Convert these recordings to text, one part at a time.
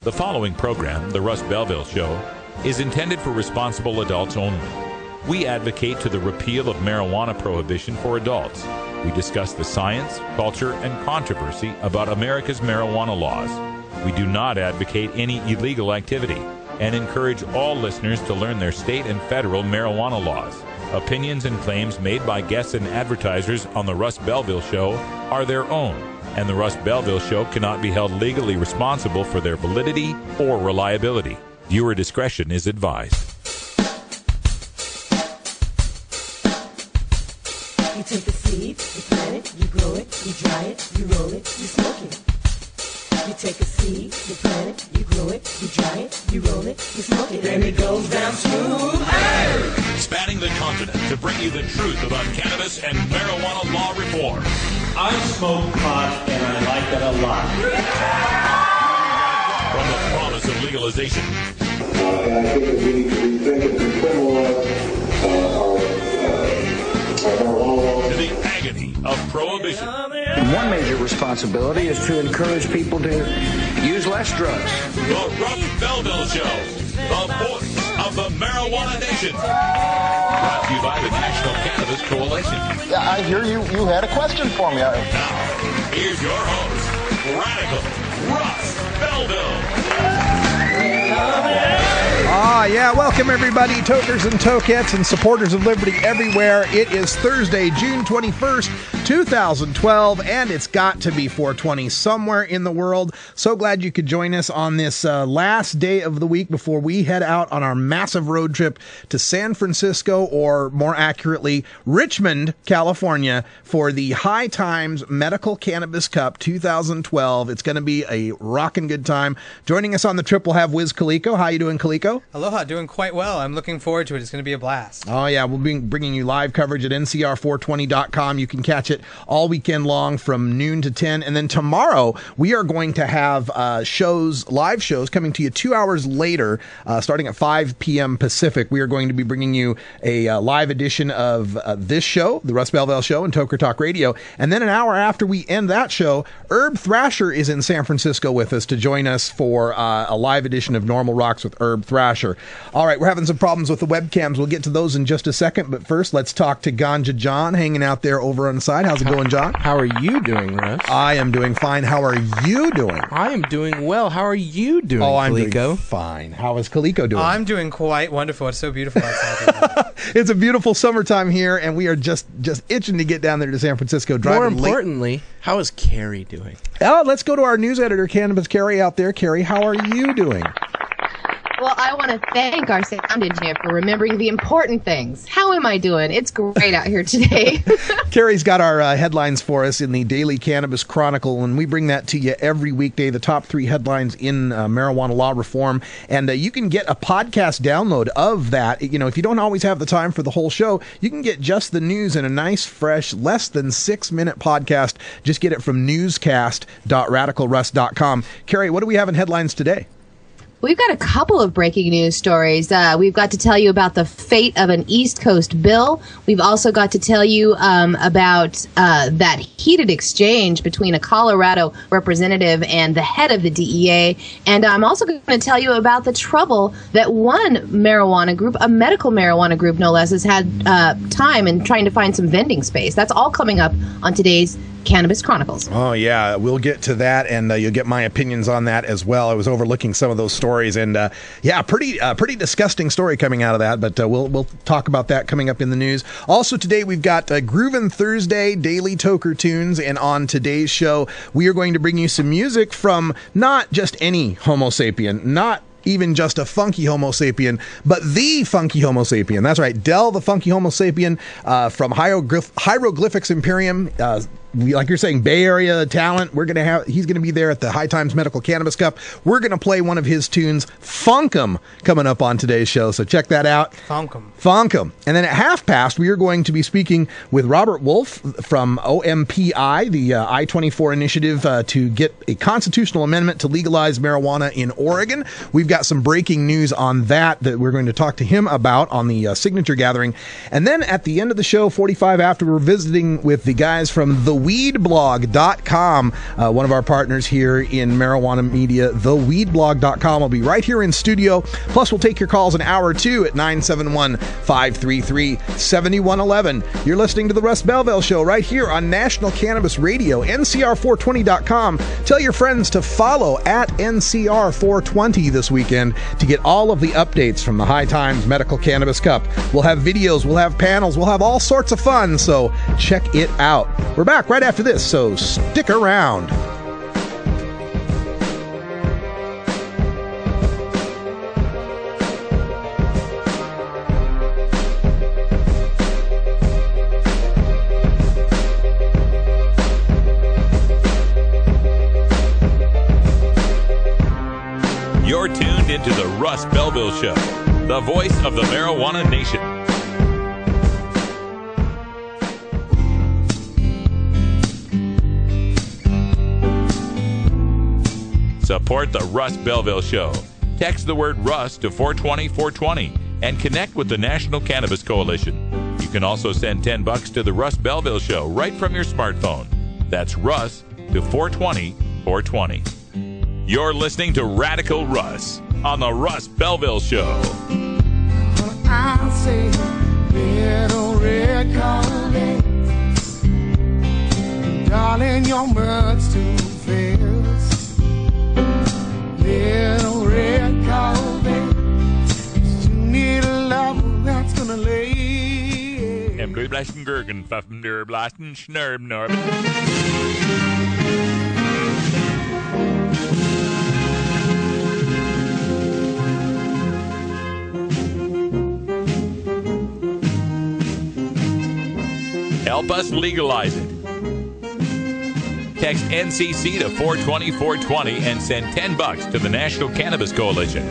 The following program, The Russ Belville Show, is intended for responsible adults only. We advocate to the repeal of marijuana prohibition for adults. We discuss the science, culture, and controversy about America's marijuana laws. We do not advocate any illegal activity and encourage all listeners to learn their state and federal marijuana laws. Opinions and claims made by guests and advertisers on The Russ Belville Show are their own, and The Russ Belville Show cannot be held legally responsible for their validity or reliability. Viewer discretion is advised. You take the seed, you plant it, you grow it, you dry it, you roll it, you smoke it. You take a seed, you plant it, you grow it, you dry it, you roll it, you smoke it. Then it goes down smooth. Hey! Spanning the continent to bring you the truth about cannabis and marijuana law reform. I smoke pot and I like it a lot. From the promise of legalization. And I think that we need to rethink and decriminalize our marijuana laws. To the agony of prohibition. One major responsibility is to encourage people to use less drugs. The Russ Belville Show, the voice of the marijuana nation. Brought to you by the National Cannabis Coalition. Yeah, I hear you had a question for me. Now, here's your host, Radical Russ Belville. Welcome everybody, tokers and tokettes and supporters of liberty everywhere. It is Thursday, June 21st, 2012, and it's got to be 420 somewhere in the world. So glad you could join us on this last day of the week before we head out on our massive road trip to San Francisco, or more accurately, Richmond, California, for the High Times Medical Cannabis Cup 2012. It's going to be a rockin' good time. Joining us on the trip, we'll have Wiz Kaliko. How you doing, Kaliko? Aloha, doing quite well. I'm looking forward to it. It's going to be a blast. Oh, yeah. We'll be bringing you live coverage at ncr420.com. You can catch it all weekend long from noon to 10. And then tomorrow, we are going to have live shows coming to you 2 hours later, starting at 5 p.m. Pacific. We are going to be bringing you a live edition of this show, the Russ Belville Show and Toker Talk Radio. And then an hour after we end that show, Herb Thrasher is in San Francisco with us to join us for a live edition of Normal Rocks with Herb Thrasher. All right, we're having some problems with the webcams. We'll get to those in just a second, but first, let's talk to Ganja John hanging out there over on the side. How's it going, John? How are you doing, Russ? I am doing fine. How are you doing? I am doing well. How are you doing, I'm Kaliko? doing fine. How is Kaliko doing? I'm doing quite wonderful. It's so beautiful outside. It's a beautiful summertime here, and we are just itching to get down there to San Francisco. More importantly, how is Carrie doing? Oh, let's go to our news editor, Cannabis Carrie, out there. Carrie, how are you doing? Well, I want to thank our sound engineer for remembering the important things. How am I doing? It's great out here today. Carrie's got our headlines for us in the Daily Cannabis Chronicle, and we bring that to you every weekday, the top 3 headlines in marijuana law reform. And you can get a podcast download of that. You know, if you don't always have the time for the whole show, you can get just the news in a nice, fresh, less than 6-minute podcast. Just get it from newscast.radicalruss.com. Carrie, what do we have in headlines today? We've got a couple of breaking news stories. We've got to tell you about the fate of an East Coast bill. We've also got to tell you about that heated exchange between a Colorado representative and the head of the DEA. And I'm also going to tell you about the trouble that one marijuana group, a medical marijuana group no less, has had time in trying to find some vending space. That's all coming up on today's Cannabis Chronicles. Oh, yeah. We'll get to that, and you'll get my opinions on that as well. I was overlooking some of those stories, and pretty disgusting story coming out of that, but we'll talk about that coming up in the news. Also today, we've got Groovin' Thursday, Daily Toker Tunes, and on today's show, we are going to bring you some music from not just any Homo sapien, not even just a funky Homo sapien, but the funky Homo sapien. That's right, Del, the funky Homo sapien from Hieroglyphics Imperium. Like you're saying, Bay Area talent. He's gonna be there at the High Times Medical Cannabis Cup. We're gonna play one of his tunes, Funkum, coming up on today's show. So check that out. Funkum. And then at 1:30, we are going to be speaking with Robert Wolf from OMPI, the I-24 initiative to get a constitutional amendment to legalize marijuana in Oregon. We've got some breaking news on that we're going to talk to him about on the signature gathering. And then at the end of the show, 45 after, we're visiting with the guys from the theweedblog.com, one of our partners here in marijuana media, theweedblog.com. will be right here in studio. Plus, we'll take your calls an hour or two at 971-533-7111. You're listening to the Russ Belville Show right here on National Cannabis Radio, NCR420.com. Tell your friends to follow at NCR420 this weekend to get all of the updates from the High Times Medical Cannabis Cup. We'll have videos, we'll have panels, we'll have all sorts of fun, so check it out. We're back right after this, so stick around. You're tuned into the Russ Belville Show, the voice of the marijuana nation. Support the Russ Belville Show. Text the word Russ to 420-420 and connect with the National Cannabis Coalition. You can also send $10 to the Russ Belville Show right from your smartphone. That's Russ to 420-420. You're listening to Radical Russ on the Russ Belville Show. I'll say little red carpet, darling, your mud's too fast. Little red carpet, you need a lover that's gonna lay. And blue blasting gurgen, fuffin der blasting schnurb norb. Help us legalize it. Text NCC to 420-420 and send $10 to the National Cannabis Coalition.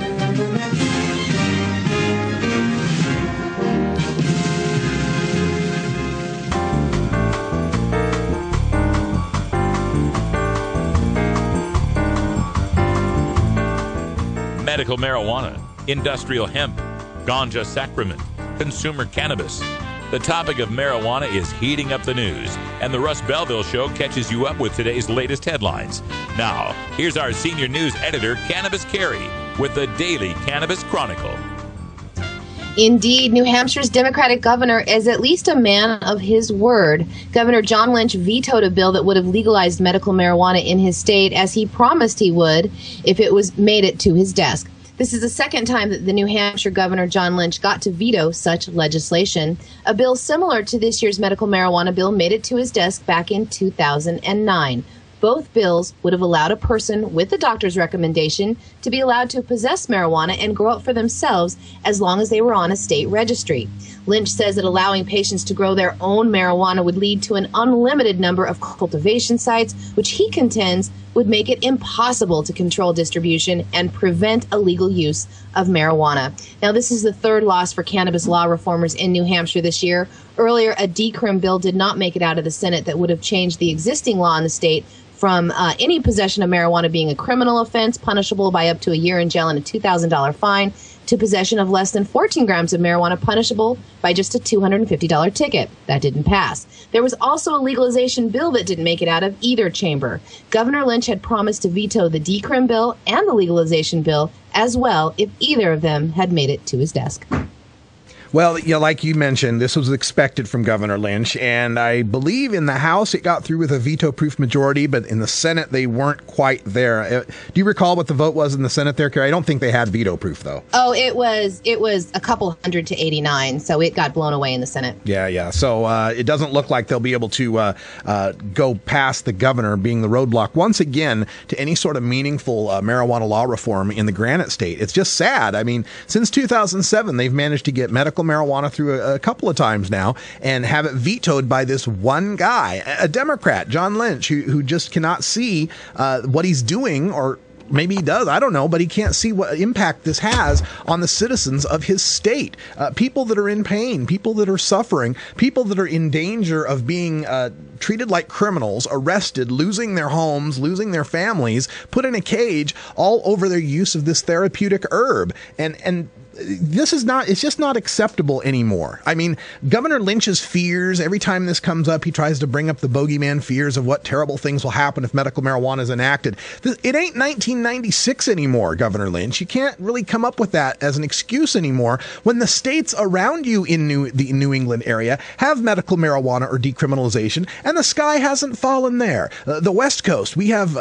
Medical marijuana, industrial hemp, ganja sacrament, consumer cannabis. The topic of marijuana is heating up the news, and the Russ Belville Show catches you up with today's latest headlines. Now, here's our senior news editor, Cannabis Carey, with the Daily Cannabis Chronicle. Indeed, New Hampshire's Democratic governor is at least a man of his word. Governor John Lynch vetoed a bill that would have legalized medical marijuana in his state, as he promised he would if it was made it to his desk. This is the second time that the New Hampshire Governor John Lynch got to veto such legislation. A bill similar to this year's medical marijuana bill made it to his desk back in 2009. Both bills would have allowed a person with a doctor's recommendation to be allowed to possess marijuana and grow it for themselves as long as they were on a state registry. Lynch says that allowing patients to grow their own marijuana would lead to an unlimited number of cultivation sites, which he contends would make it impossible to control distribution and prevent illegal use of marijuana. Now, this is the third loss for cannabis law reformers in New Hampshire this year. Earlier, a decrim bill did not make it out of the Senate that would have changed the existing law in the state from any possession of marijuana being a criminal offense, punishable by up to a year in jail and a $2,000 fine, to possession of less than 14 grams of marijuana, punishable by just a $250 ticket. That didn't pass. There was also a legalization bill that didn't make it out of either chamber. Governor Lynch had promised to veto the decrim bill and the legalization bill as well if either of them had made it to his desk. Well, yeah, like you mentioned, this was expected from Governor Lynch, and I believe in the House it got through with a veto-proof majority, but in the Senate they weren't quite there. Do you recall what the vote was in the Senate there, Carrie? I don't think they had veto-proof, though. Oh, it was a couple hundred to 89, so it got blown away in the Senate. Yeah. So it doesn't look like they'll be able to go past the governor being the roadblock once again to any sort of meaningful marijuana law reform in the Granite State. It's just sad. I mean, since 2007, they've managed to get medical marijuana through a couple of times now and have it vetoed by this one guy, a Democrat, John Lynch, who just cannot see what he's doing, or maybe he does, I don't know, but he can't see what impact this has on the citizens of his state. People that are in pain, people that are suffering, people that are in danger of being treated like criminals, arrested, losing their homes, losing their families, put in a cage, all over their use of this therapeutic herb. And it's just not acceptable anymore. I mean, Governor Lynch's fears, every time this comes up, he tries to bring up the bogeyman fears of what terrible things will happen if medical marijuana is enacted. It ain't 1996 anymore, Governor Lynch. You can't really come up with that as an excuse anymore when the states around you in the New England area have medical marijuana or decriminalization, and the sky hasn't fallen there. The West Coast, we have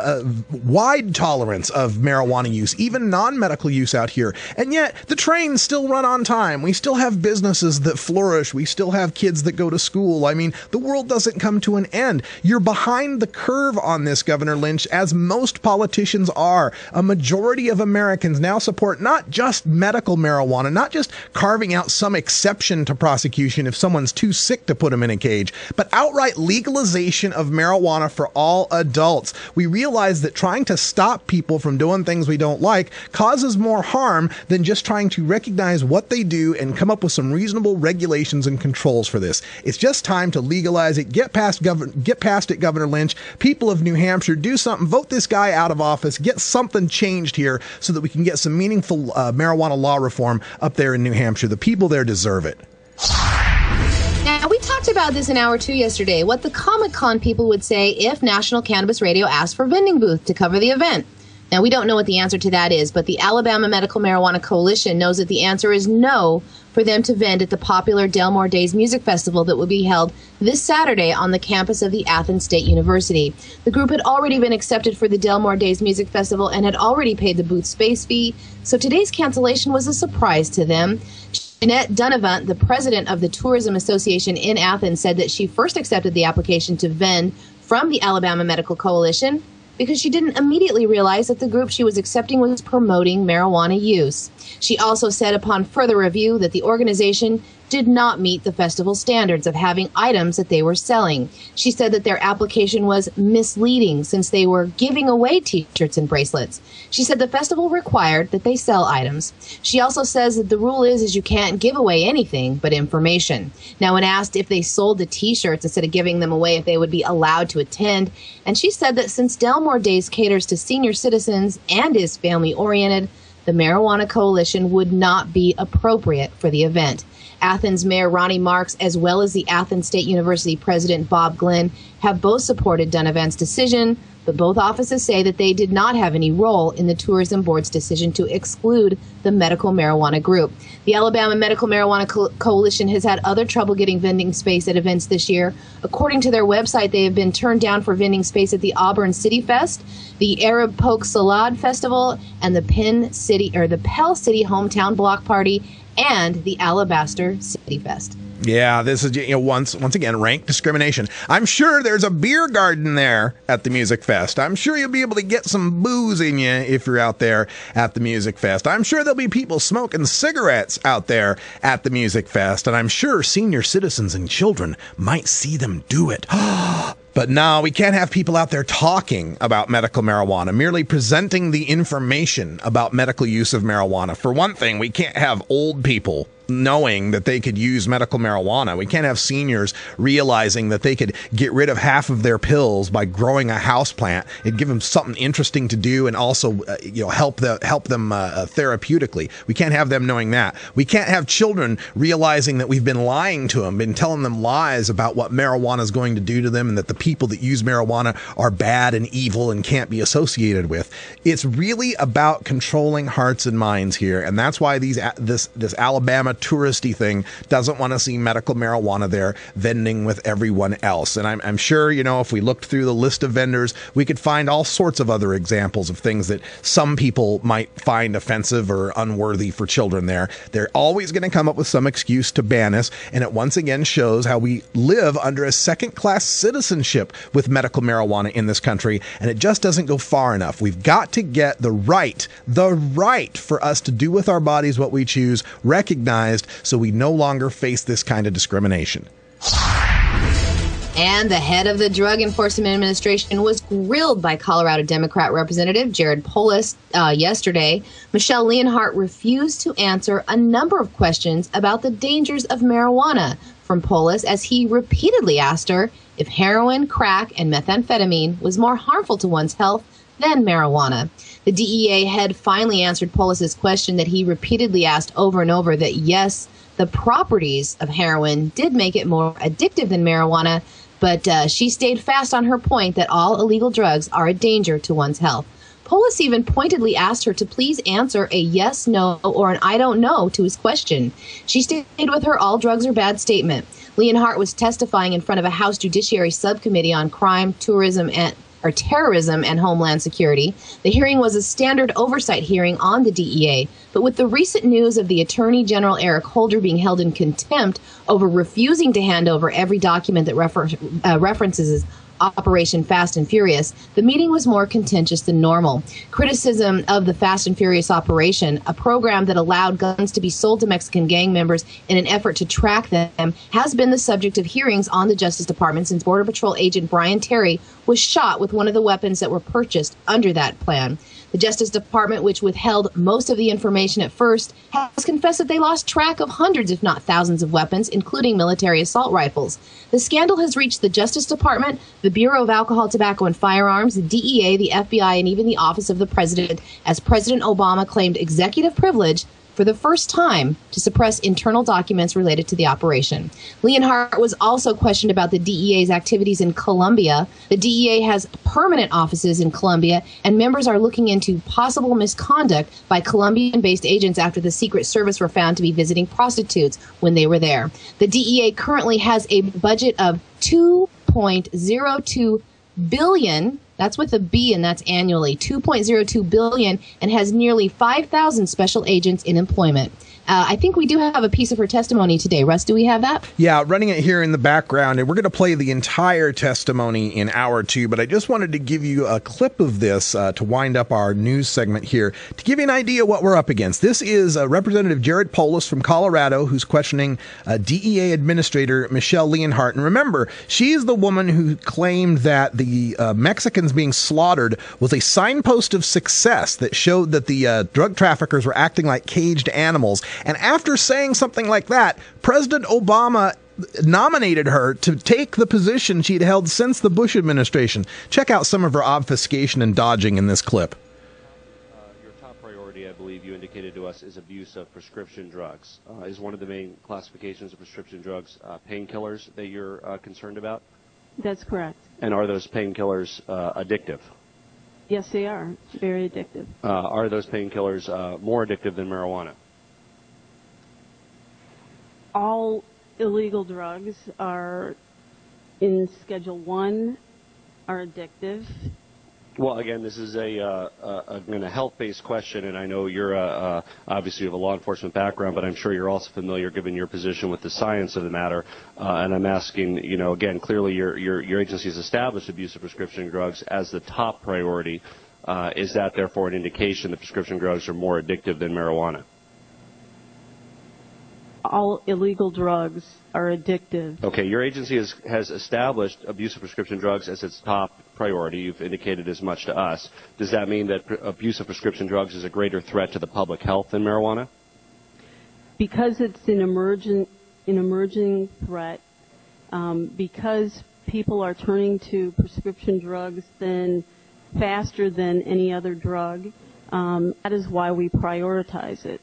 wide tolerance of marijuana use, even non-medical use out here, and yet the trains still run on time. We still have businesses that flourish. We still have kids that go to school. I mean, the world doesn't come to an end. You're behind the curve on this, Governor Lynch, as most politicians are. A majority of Americans now support not just medical marijuana, not just carving out some exception to prosecution if someone's too sick to put them in a cage, but outright legalization of marijuana for all adults. We realize that trying to stop people from doing things we don't like causes more harm than just trying to recognize what they do and come up with some reasonable regulations and controls for this. It's just time to legalize it. Get past it, Governor Lynch. People of New Hampshire, do something. Vote this guy out of office. Get something changed here so that we can get some meaningful marijuana law reform up there in New Hampshire. The people there deserve it. Now, we talked about this in Hour 2 yesterday, what the Comic-Con people would say if National Cannabis Radio asked for vending booth to cover the event. Now, we don't know what the answer to that is, but the Alabama Medical Marijuana Coalition knows that the answer is no for them to vend at the popular Delmore Days Music Festival that will be held this Saturday on the campus of the Athens State University. The group had already been accepted for the Delmore Days Music Festival and had already paid the booth space fee, so today's cancellation was a surprise to them. Jeanette Dunavant, the president of the Tourism Association in Athens, said that she first accepted the application to vend from the Alabama Medical Coalition because she didn't immediately realize that the group she was accepting was promoting marijuana use. She also said upon further review that the organization did not meet the festival standards of having items that they were selling. She said that their application was misleading since they were giving away t-shirts and bracelets. She said the festival required that they sell items. She also says that the rule is you can't give away anything but information. Now, when asked if they sold the t-shirts instead of giving them away, if they would be allowed to attend, and she said that since Delmore Days caters to senior citizens and is family-oriented, the Marijuana Coalition would not be appropriate for the event. Athens Mayor Ronnie Marks, as well as the Athens State University President Bob Glenn, have both supported Dunavant's decision, but both offices say that they did not have any role in the Tourism Board's decision to exclude the medical marijuana group. The Alabama Medical Marijuana Coalition has had other trouble getting vending space at events this year. According to their website, they have been turned down for vending space at the Auburn City Fest, the Arab Polk Salad Festival, and the Pell City Hometown Block Party, and the Alabaster City Fest. Yeah, this is once again rank discrimination. I'm sure there's a beer garden there at the Music Fest. I'm sure you'll be able to get some booze in you if you're out there at the Music Fest. I'm sure there'll be people smoking cigarettes out there at the Music Fest, and I'm sure senior citizens and children might see them do it. But no, we can't have people out there talking about medical marijuana, merely presenting the information about medical use of marijuana. For one thing, we can't have old people knowing that they could use medical marijuana. We can't have seniors realizing that they could get rid of half of their pills by growing a house plant. It'd give them something interesting to do and also help them therapeutically. We can't have them knowing that. We can't have children realizing that we've been lying to them, been telling them lies about what marijuana is going to do to them and that the people that use marijuana are bad and evil and can't be associated with. It's really about controlling hearts and minds here, and that's why this Alabama touristy thing doesn't want to see medical marijuana there vending with everyone else. And I'm sure, if we looked through the list of vendors, we could find all sorts of other examples of things that some people might find offensive or unworthy for children there. They're always going to come up with some excuse to ban us, and it once again shows how we live under a second-class citizenship with medical marijuana in this country, and it just doesn't go far enough. We've got to get the right for us to do with our bodies what we choose recognized so we no longer face this kind of discrimination. And the head of the Drug Enforcement Administration was grilled by Colorado Democrat Representative Jared Polis yesterday. Michelle Leonhardt refused to answer a number of questions about the dangers of marijuana from Polis as he repeatedly asked her if heroin, crack, and methamphetamine was more harmful to one's health than marijuana. The DEA head finally answered Polis's question that he repeatedly asked over and over that, yes, the properties of heroin did make it more addictive than marijuana, but she stayed fast on her point that all illegal drugs are a danger to one's health. Polis even pointedly asked her to please answer a yes, no, or an I don't know to his question. She stayed with her all drugs are bad statement. Leonhardt was testifying in front of a House Judiciary Subcommittee on Crime, Terrorism and Homeland Security. The hearing was a standard oversight hearing on the DEA, but with the recent news of the Attorney General Eric Holder being held in contempt over refusing to hand over every document that references Operation Fast and Furious, the meeting was more contentious than normal. Criticism of the Fast and Furious operation, a program that allowed guns to be sold to Mexican gang members in an effort to track them, has been the subject of hearings on the Justice Department since Border Patrol agent Brian Terry was shot with one of the weapons that were purchased under that plan. The Justice Department, which withheld most of the information at first, has confessed that they lost track of hundreds, if not thousands, of weapons, including military assault rifles. The scandal has reached the Justice Department, the Bureau of Alcohol, Tobacco, and Firearms, the DEA, the FBI, and even the Office of the President, as President Obama claimed executive privilege for the first time to suppress internal documents related to the operation. Leonhardt was also questioned about the DEA's activities in Colombia. The DEA has permanent offices in Colombia, and members are looking into possible misconduct by Colombian-based agents after the Secret Service were found to be visiting prostitutes when they were there. The DEA currently has a budget of $2.02 billion. That's with a B, and that's annually, $2.02 billion, and has nearly 5,000 special agents in employment. I think we do have a piece of her testimony today. Russ, do we have that? Yeah, running it here in the background, and we're going to play the entire testimony in hour 2, but I just wanted to give you a clip of this to wind up our news segment here, to give you an idea what we're up against. This is Representative Jared Polis from Colorado, who's questioning DEA Administrator Michelle Leonhardt. And remember, she's the woman who claimed that the Mexicans being slaughtered was a signpost of success that showed that the drug traffickers were acting like caged animals. And after saying something like that, President Obama nominated her to take the position she'd held since the Bush administration. Check out some of her obfuscation and dodging in this clip. Your top priority, I believe you indicated to us, is abuse of prescription drugs. Is one of the main classifications of prescription drugs painkillers that you're concerned about? That's correct. And are those painkillers addictive? Yes, they are. Very addictive. Are those painkillers more addictive than marijuana? All illegal drugs are in Schedule 1 are addictive. Well, again, this is a health-based question, and I know you're obviously you have a law enforcement background, but I'm sure you're also familiar, given your position, with the science of the matter. And I'm asking, again, clearly your agency has established abuse of prescription drugs as the top priority. Is that therefore an indication that prescription drugs are more addictive than marijuana? All illegal drugs are addictive. Okay, your agency has established abuse of prescription drugs as its top priority. You've indicated as much to us. Does that mean that abuse of prescription drugs is a greater threat to the public health than marijuana? Because it's an emerging threat, because people are turning to prescription drugs faster than any other drug, that is why we prioritize it.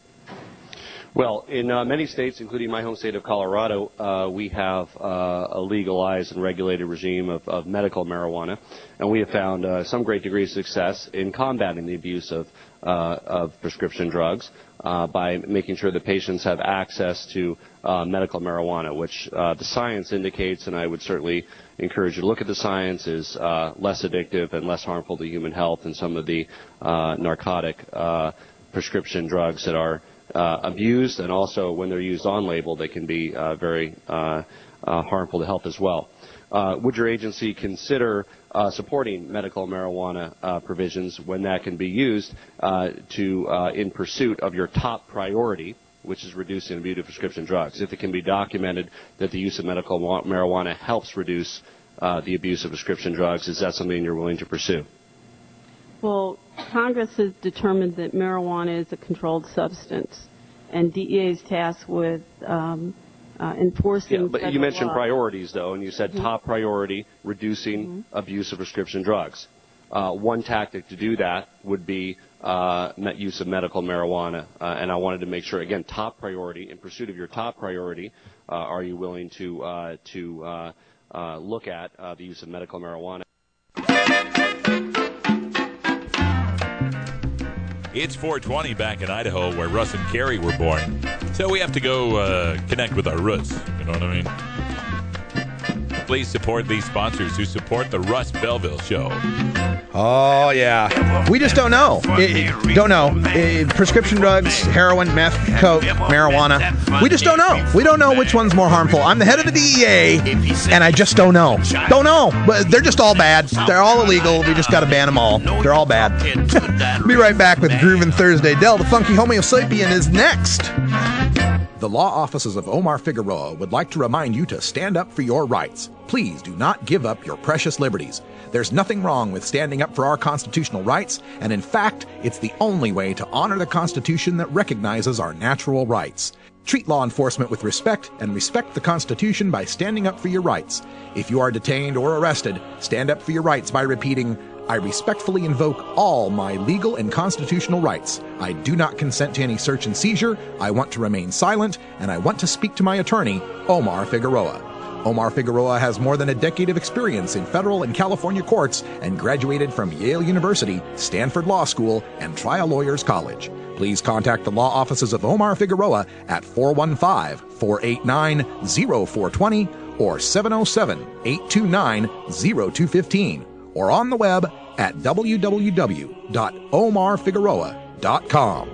Well, in many states, including my home state of Colorado, we have a legalized and regulated regime of medical marijuana, and we have found some great degree of success in combating the abuse of prescription drugs by making sure that patients have access to medical marijuana, which the science indicates, and I would certainly encourage you to look at the science, is less addictive and less harmful to human health than some of the narcotic prescription drugs that are abused, and also when they're used on label, they can be very harmful to health as well. Would your agency consider supporting medical marijuana provisions when that can be used in pursuit of your top priority, which is reducing abuse of prescription drugs? If it can be documented that the use of medical marijuana helps reduce the abuse of prescription drugs, is that something you're willing to pursue? Well, Congress has determined that marijuana is a controlled substance, and DEA is tasked with enforcing. Yeah, but you mentioned law. Priorities, though, and you said top priority, reducing abuse of prescription drugs. one tactic to do that would be use of medical marijuana. And I wanted to make sure, again, top priority, in pursuit of your top priority, are you willing to look at the use of medical marijuana? It's 420 back in Idaho, where Russ and Carrie were born. So we have to go connect with our roots. You know what I mean? Please support these sponsors who support the Russ Belville Show. Oh, yeah. We just don't know. Prescription drugs, heroin, meth, coke, marijuana. We just don't know. We don't know which one's more harmful. I'm the head of the DEA, and I just don't know. Don't know. But they're just all bad. They're all illegal. We just got to ban them all. They're all bad. Be right back with Groovin' Thursday. Del, the funky Homo sapien, is next. The law offices of Omar Figueroa would like to remind you to stand up for your rights. Please do not give up your precious liberties. There's nothing wrong with standing up for our constitutional rights, and in fact, it's the only way to honor the Constitution that recognizes our natural rights. Treat law enforcement with respect and respect the Constitution by standing up for your rights. If you are detained or arrested, stand up for your rights by repeating, "I respectfully invoke all my legal and constitutional rights. I do not consent to any search and seizure. I want to remain silent, and I want to speak to my attorney, Omar Figueroa." Omar Figueroa has more than a decade of experience in federal and California courts and graduated from Yale University, Stanford Law School, and Trial Lawyers College. Please contact the law offices of Omar Figueroa at 415-489-0420 or 707-829-0215. Or on the web at www.omarfigueroa.com.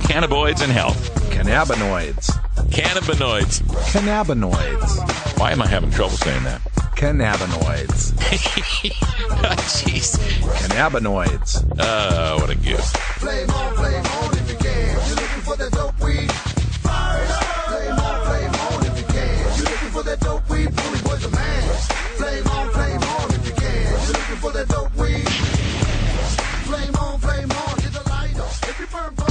Cannabinoids and health. Cannabinoids. Cannabinoids. Cannabinoids. Why am I having trouble saying that? Cannabinoids. Jeez. Cannabinoids. What a goof. Flame on if you can. You're looking for that dope weed. Fire it up. Flame on if you can. You're looking for that dope weed. Bully boy's a man. Flame on if you can. You're looking for that dope weed. Flame on, hit the lighter. If you burn buzz.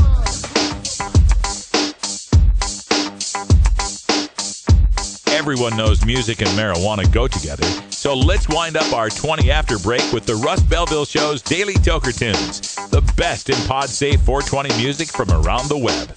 Everyone knows music and marijuana go together, so let's wind up our 20 after break with the Russ Belville Show's Daily Toker Tunes, the best in pod-safe 420 music from around the web.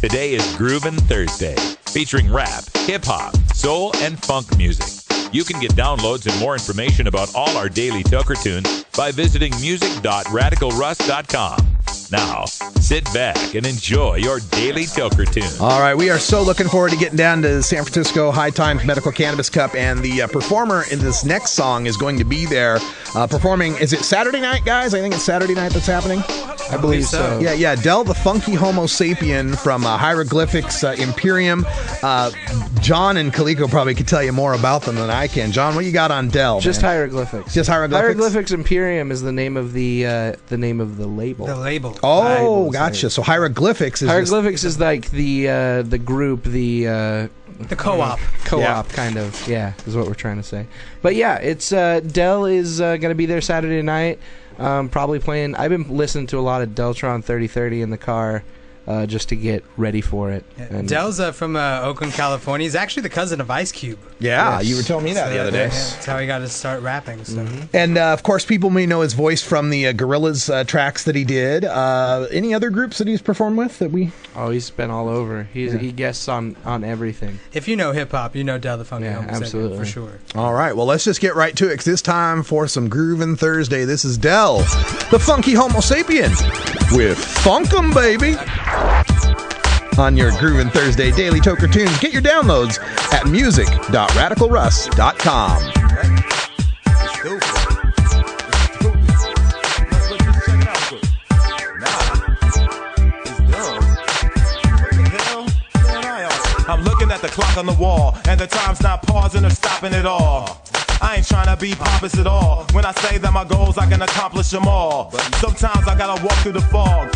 Today is Groovin' Thursday, featuring rap, hip-hop, soul, and funk music. You can get downloads and more information about all our Daily Toker Tunes by visiting music.radicalruss.com. Now, sit back and enjoy your Daily Toker Tune. All right, we are so looking forward to getting down to the San Francisco High Times Medical Cannabis Cup, and the performer in this next song is going to be there performing. Is it Saturday night, guys? I think it's Saturday night that's happening. I believe so. Yeah. Del, the funky Homo sapien from Hieroglyphics Imperium. John and Kaliko probably could tell you more about them than I can. John, what you got on Del? Just man? Hieroglyphics. Just Hieroglyphics. Hieroglyphics Imperium is the name of the label. The label. Oh, gotcha. So Hieroglyphics is like the group, the co-op. Kind of, is what we're trying to say. But yeah, it's Del is going to be there Saturday night. Probably playing. I've been listening to a lot of Deltron 3030 in the car. Just to get ready for it. Yeah. Del's from Oakland, California. He's actually the cousin of Ice Cube. Yeah, you were telling me that the other day. That's how he got to start rapping. So. Mm-hmm. And, of course, people may know his voice from the Gorillaz tracks that he did. Any other groups that he's performed with that we... Oh, he's been all over. He guests on everything. If you know hip-hop, you know Del the Funky Homo absolutely. for sure. All right, well, let's just get right to it, because it's time for some Groovin' Thursday. This is Del, the funky Homo sapien, with Funkum, baby. On your Groovin' Thursday Daily Toker Tunes. Get your downloads at music.radicalruss.com. I'm looking at the clock on the wall, and the time's not pausing or stopping at all. I ain't trying to be pompous at all. When I say that my goals, I can accomplish them all. Sometimes I gotta walk through the fog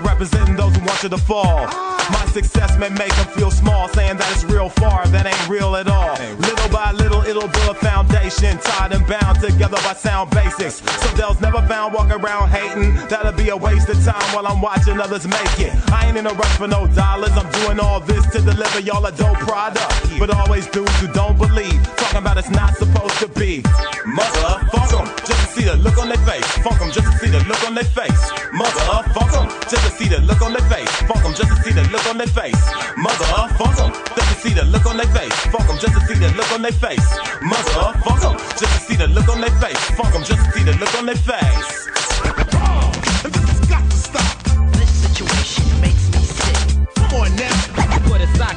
representing those who want you to fall. My success may make them feel small, saying that it's real far, that ain't real at all. Little by little, it'll build a foundation, tied and bound together by sound basics. So they'll never found walking around hating. That'll be a waste of time while I'm watching others make it. I ain't in a rush for no dollars. I'm doing all this to deliver y'all a dope product. But always dudes who don't believe, talking about it's not supposed to be. Motherfuck 'em, just to see the look on their face. Funk 'em, just to see the look on their face. Motherfuck 'em, just to see the look on their face. Funk 'em, just to see the look on their face. Motherfuck 'em, just to see the look on their face. Funk 'em, just to see the look on their face. Motherfuck 'em, just to see the look on their face. Funk 'em, just to see the look on their face. This has got to stop. This situation makes me sick. Come on now. What a sock.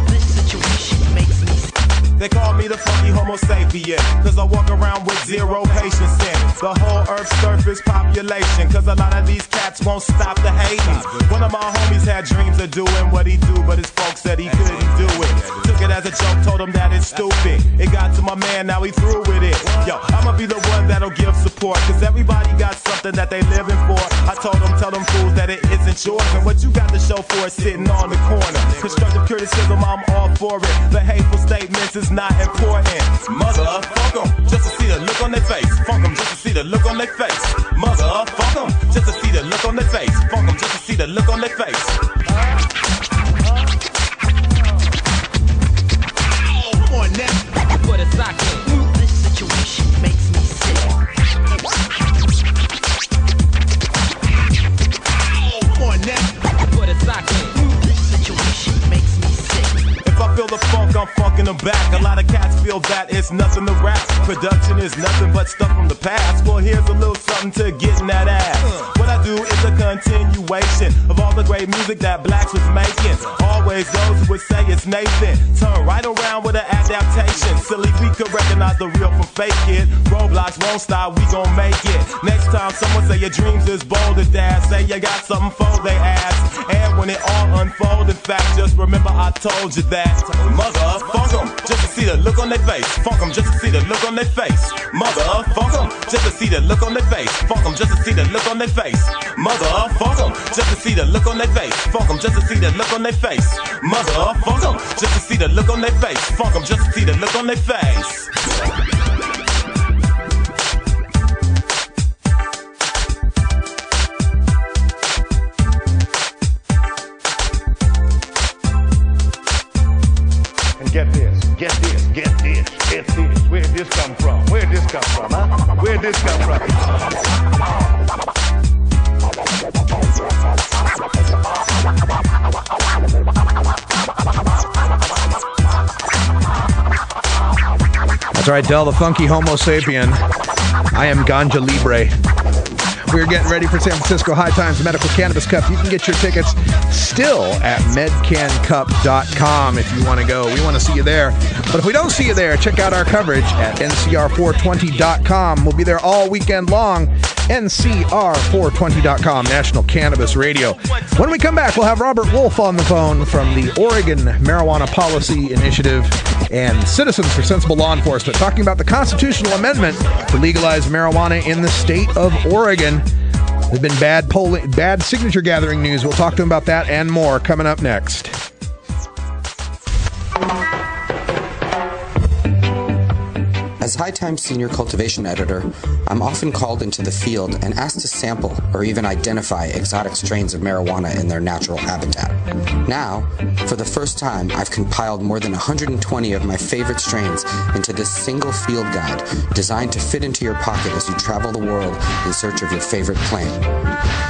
This situation makes me sick. They call me the funky homo sapien, cause I walk around with zero patience in the whole earth's surface population, cause a lot of these cats won't stop the hating. One of my homies had dreams of doing what he do, but his folks said he couldn't do it. Took it as a joke, told him that it's stupid. It got to my man, now he through with it. Yo, I'ma be the one that'll give support, cause everybody got something that they living for. I told them, tell them fools that it isn't yours, and what you got to show for is sitting on the corner. Constructive criticism, I'm all for it. The hateful statements is not important. Motherfuck 'em, just to see the look on their face. Funk 'em, just to see the look on their face. Motherfuck 'em, just to see the look on their face. Funk 'em, just to see the look on their face. Come on now. What a sock. This situation makes me sick. Come on now. What a sock. This situation makes me sick. If I feel the funk, I'm funking them back. A lot of cats feel that it's nothing to rap. Production is nothing but stuff from the past. Well, here's a little something to get in that ass. What I do is a continuation of all the great music that blacks was making. Always those who would say it's Nathan. Turn right around with an adaptation. Silly, we could recognize the real from fake, kid. Roadblocks won't stop, we gon' make it. Next time someone say your dreams is bold as dad, say you got something for they ass. And when it all unfolds, in fact, just remember I told you that. Motherfuck 'em, just to see the look on their face. Funk 'em, just to see the look on their face. Motherfuck 'em, just to see the look on their face. Funk 'em, just to see the look on their face. Motherfuck 'em, just to see the look on their face. Funk 'em, just to see the look on their face. Motherfuck 'em, just to see the look on their face. Funk 'em, just to see the look on their face. Get this, get this, get this, get this. Where'd this come from? Where'd this come from, huh? Where'd this come from? That's right, Del, the funky homo sapien. I am Ganja Libre. We're getting ready for San Francisco High Times Medical Cannabis Cup. You can get your tickets still at medcancup.com if you want to go. We want to see you there. But if we don't see you there, check out our coverage at ncr420.com. We'll be there all weekend long. ncr420.com, National Cannabis Radio. When we come back, we'll have Robert Wolf on the phone from the Oregon Marijuana Policy Initiative and Citizens for Sensible Law Enforcement, talking about the constitutional amendment to legalize marijuana in the state of Oregon. There's been bad signature gathering news. We'll talk to him about that and more coming up next. As High Times Senior Cultivation Editor, I'm often called into the field and asked to sample or even identify exotic strains of marijuana in their natural habitat. Now, for the first time, I've compiled more than 120 of my favorite strains into this single field guide designed to fit into your pocket as you travel the world in search of your favorite plant.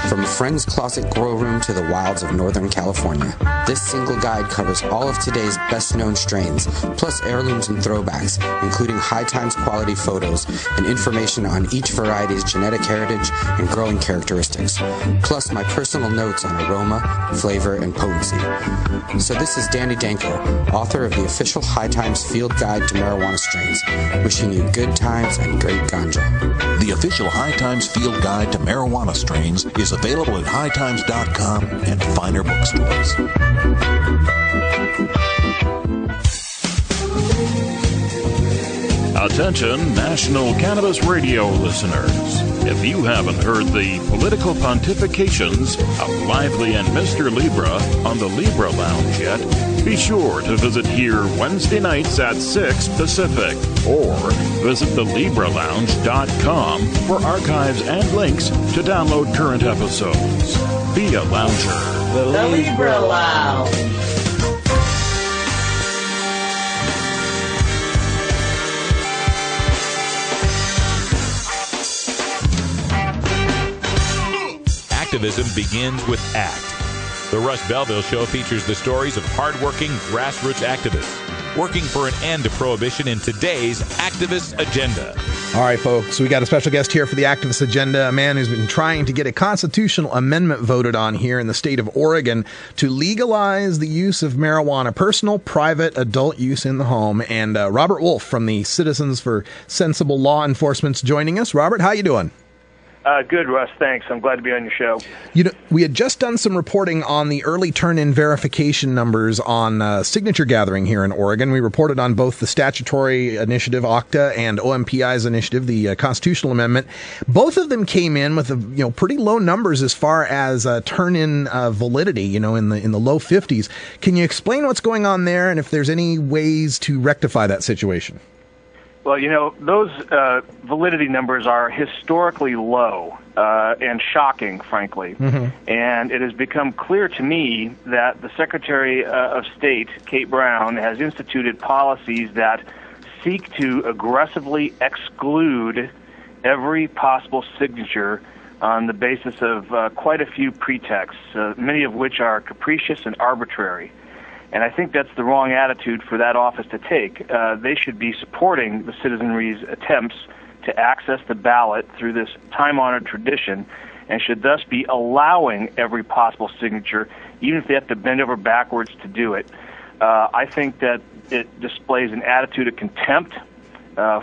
From a friend's closet grow room to the wilds of Northern California, this single guide covers all of today's best-known strains, plus heirlooms and throwbacks, including High Times quality photos and information on each variety's genetic heritage and growing characteristics, plus my personal notes on aroma, flavor, and potency. So this is Danny Danko, author of the official High Times Field Guide to Marijuana Strains, wishing you good times and great ganja. The official High Times Field Guide to Marijuana Strains is available at hightimes.com and finer bookstores. Attention National Cannabis Radio listeners. If you haven't heard the political pontifications of Lively and Mr. Libra on the Libra Lounge yet, be sure to visit here Wednesday nights at 6 Pacific or visit thelibralounge.com for archives and links to download current episodes. Be a lounger. The Libra Lounge. Activism begins with ACT. The Russ Belville Show features the stories of hardworking grassroots activists working for an end to prohibition in today's activist agenda. All right, folks, we got a special guest here for the activist agenda, a man who's been trying to get a constitutional amendment voted on here in the state of Oregon to legalize the use of marijuana, personal, private, adult use in the home. And Robert Wolf from the Citizens for Sensible Law Enforcement's joining us. Robert, how you doing? Good, Russ. Thanks. I'm glad to be on your show. You know, we had just done some reporting on the early turn-in verification numbers on signature gathering here in Oregon. We reported on both the statutory initiative, OCTA, and OMPI's initiative, the constitutional amendment. Both of them came in with pretty low numbers as far as turn-in validity, in the low 50s. Can you explain what's going on there and if there's any ways to rectify that situation? Well, those validity numbers are historically low and shocking, frankly. Mm-hmm. And it has become clear to me that the Secretary of State, Kate Brown, has instituted policies that seek to aggressively exclude every possible signature on the basis of quite a few pretexts, many of which are capricious and arbitrary. And I think that's the wrong attitude for that office to take. They should be supporting the citizenry's attempts to access the ballot through this time-honored tradition and should thus be allowing every possible signature, even if they have to bend over backwards to do it. I think that it displays an attitude of contempt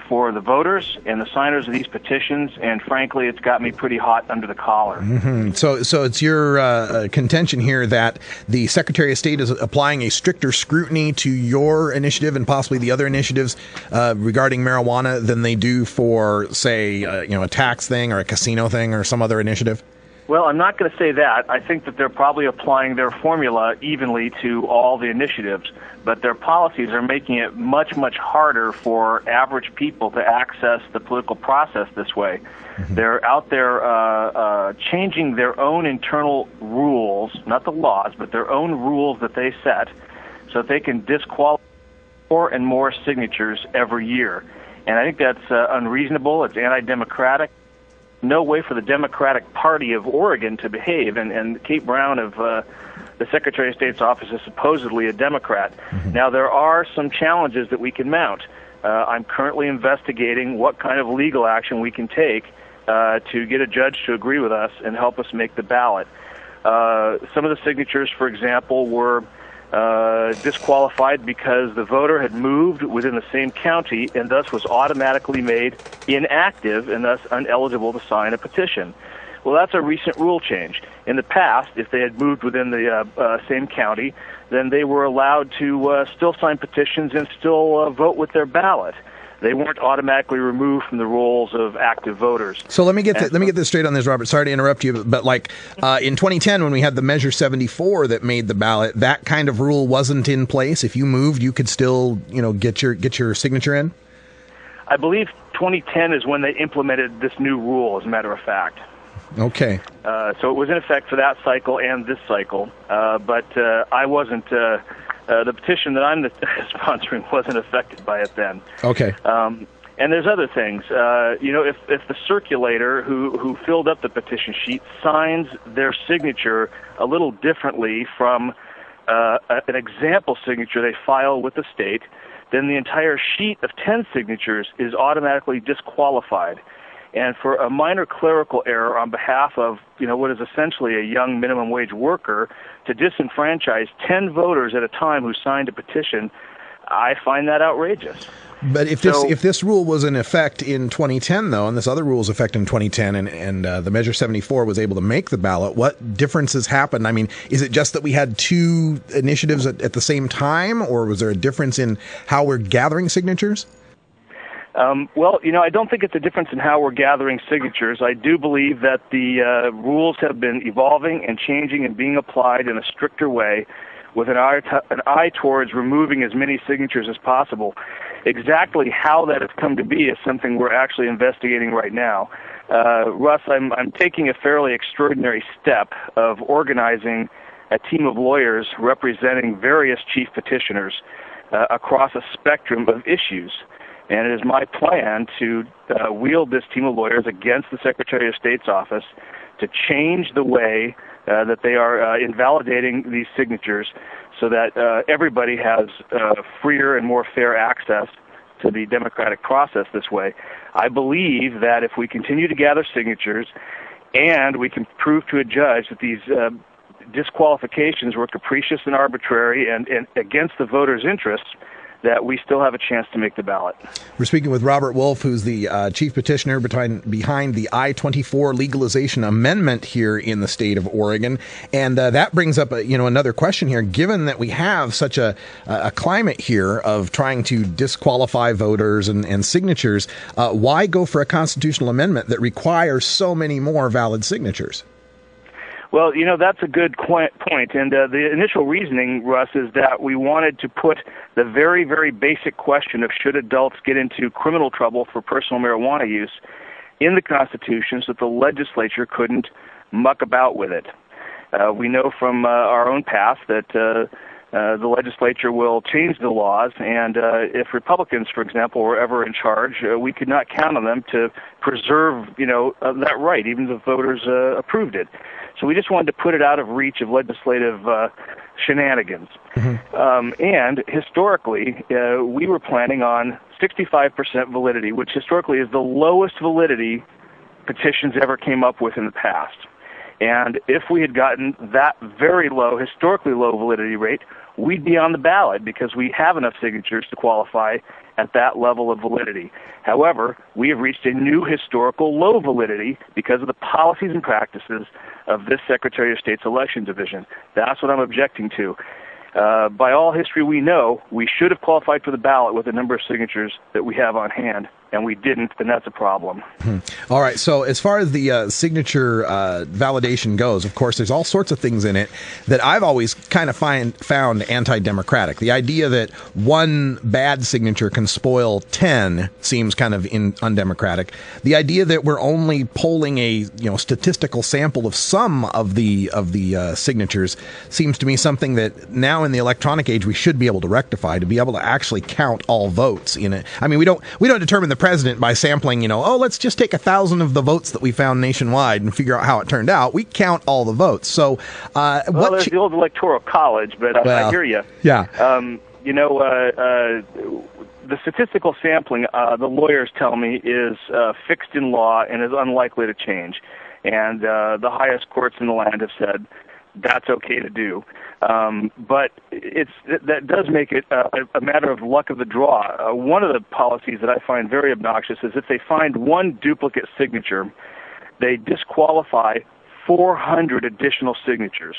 for the voters and the signers of these petitions, and frankly, it's got me pretty hot under the collar. Mm-hmm. So it's your contention here that the Secretary of State is applying a stricter scrutiny to your initiative and possibly the other initiatives regarding marijuana than they do for, say, a tax thing or a casino thing or some other initiative? Well, I'm not going to say that. I think that they're probably applying their formula evenly to all the initiatives, but their policies are making it much, much harder for average people to access the political process this way. Mm-hmm. They're out there changing their own internal rules, not the laws, but their own rules that they set, so that they can disqualify more and more signatures every year. And I think that's unreasonable. It's anti-democratic. No way for the Democratic Party of Oregon to behave, and Kate Brown of the Secretary of State's office is supposedly a Democrat. Mm-hmm. Now, there are some challenges that we can mount. I'm currently investigating what kind of legal action we can take to get a judge to agree with us and help us make the ballot. Some of the signatures, for example, were disqualified because the voter had moved within the same county and thus was automatically made inactive and thus ineligible to sign a petition. Well, that's a recent rule change. In the past, if they had moved within the same county, then they were allowed to still sign petitions and still vote with their ballot. They weren't automatically removed from the rolls of active voters. So let me get this straight on this, Robert. Sorry to interrupt you, but in 2010, when we had the Measure 74 that made the ballot, that kind of rule wasn't in place. If you moved, you could still get your signature in. I believe 2010 is when they implemented this new rule. As a matter of fact. Okay. So it was in effect for that cycle and this cycle, but I wasn't. The petition that I'm sponsoring wasn't affected by it then. Okay. And there's other things. If the circulator who filled up the petition sheet signs their signature a little differently from an example signature they file with the state, then the entire sheet of 10 signatures is automatically disqualified. And for a minor clerical error on behalf of, what is essentially a young minimum wage worker to disenfranchise 10 voters at a time who signed a petition, I find that outrageous. But if this rule was in effect in 2010, though, and this other rule was in effect in 2010, and the Measure 74 was able to make the ballot, what differences happened? I mean, is it just that we had two initiatives at the same time, or was there a difference in how we're gathering signatures? Well, I don't think it's a difference in how we're gathering signatures. I do believe that the rules have been evolving and changing and being applied in a stricter way with an eye towards removing as many signatures as possible. Exactly how that has come to be is something we're actually investigating right now. Russ, I'm taking a fairly extraordinary step of organizing a team of lawyers representing various chief petitioners across a spectrum of issues. And it is my plan to wield this team of lawyers against the Secretary of State's office to change the way that they are invalidating these signatures so that everybody has freer and more fair access to the democratic process this way. I believe that if we continue to gather signatures and we can prove to a judge that these disqualifications were capricious and arbitrary and against the voters' interests, that we still have a chance to make the ballot. We're speaking with Robert Wolf, who's the chief petitioner behind the I-24 legalization amendment here in the state of Oregon. And that brings up another question here. Given that we have such a climate here of trying to disqualify voters and signatures, why go for a constitutional amendment that requires so many more valid signatures? Well, that's a good point. And the initial reasoning, Russ, is that we wanted to put the very, very basic question of should adults get into criminal trouble for personal marijuana use in the Constitution so that the legislature couldn't muck about with it. We know from our own past that the legislature will change the laws, and if Republicans, for example, were ever in charge, we could not count on them to preserve, that right, even if voters approved it. So we just wanted to put it out of reach of legislative shenanigans. And historically, we were planning on 65% validity, which historically is the lowest validity petitions ever came up with in the past. And if we had gotten that very low, historically low validity rate, we'd be on the ballot because we have enough signatures to qualify at that level of validity. However, we have reached a new historical low validity because of the policies and practices of this Secretary of State's election division. That's what I'm objecting to. By all history we know, we should have qualified for the ballot with the number of signatures that we have on hand, and we didn't, and that's a problem. All right, so as far as the signature validation goes, of course, there's all sorts of things in it that I've always kind of found anti-democratic. The idea that one bad signature can spoil 10 seems kind of undemocratic. The idea that we're only polling a statistical sample of some of the signatures seems to me something that now in the electronic age we should be able to rectify, to be able to actually count all votes in it. I mean, we don't determine the president by sampling, let's just take 1,000 of the votes that we found nationwide and figure out how it turned out. We count all the votes. So, there's the old electoral college, but I hear you. Yeah. The statistical sampling, the lawyers tell me, is fixed in law and is unlikely to change. And the highest courts in the land have said that's okay to do. But that does make it a matter of luck of the draw. One of the policies that I find very obnoxious is if they find one duplicate signature, they disqualify 400 additional signatures.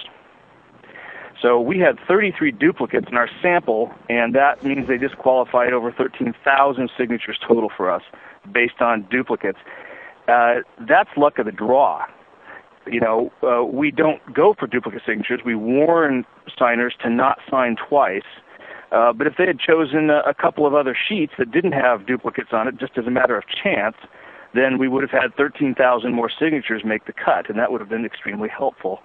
So we had 33 duplicates in our sample, and that means they disqualified over 13,000 signatures total for us based on duplicates. That's luck of the draw. We don't go for duplicate signatures. We warn signers to not sign twice. But if they had chosen a couple of other sheets that didn't have duplicates on it, just as a matter of chance, then we would have had 13,000 more signatures make the cut, and that would have been extremely helpful.